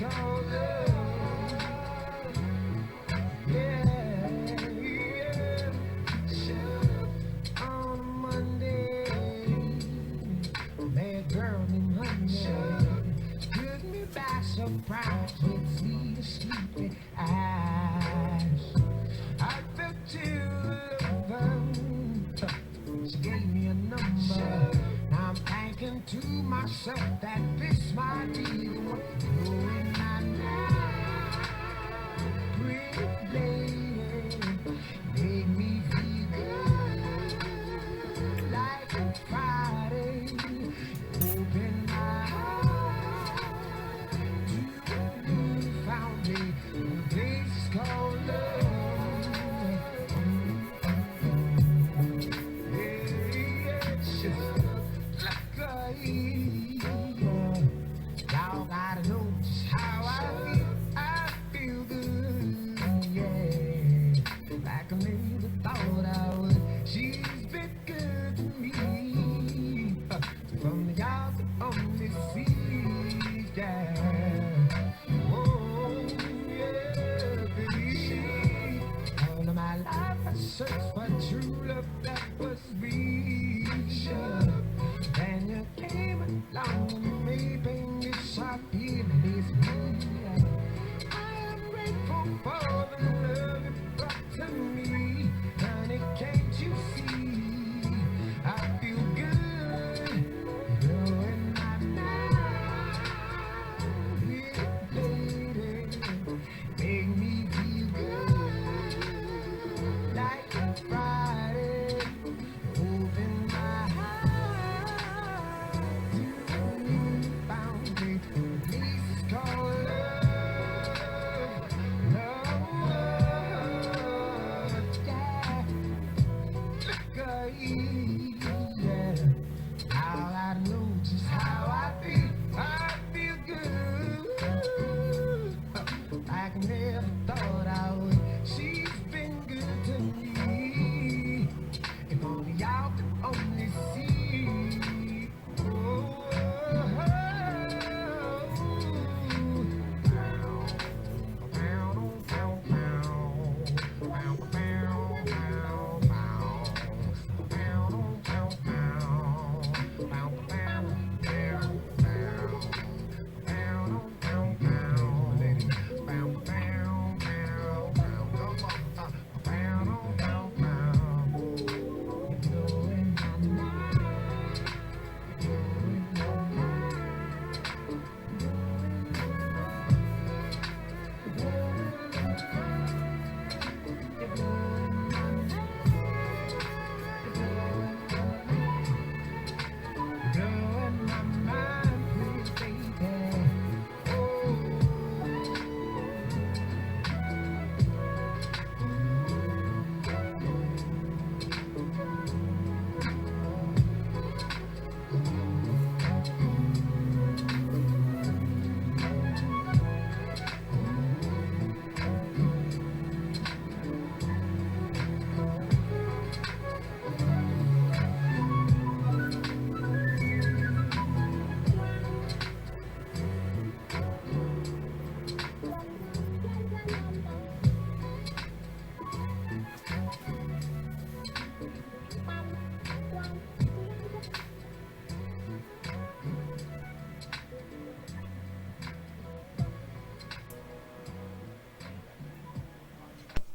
called love. Yeah, yeah. Sure. On a Monday, met a girl named Honey. Took me by surprise with sweet sleepy eyes. I felt too love. She gave me a number. Now I'm thinking to myself that this might be the one. Knowing I know, pretty lady, made me feel good like a Friday. Open my heart to a new fountain. The place is called love. Y'all gotta know just how I feel. I feel good, yeah. Like I never thought I would. She's been good to me. From the yard to on the sea, yeah. Oh, yeah, baby. All of my life I searched for true love that was real. Then you came along and maybe it's our feeling is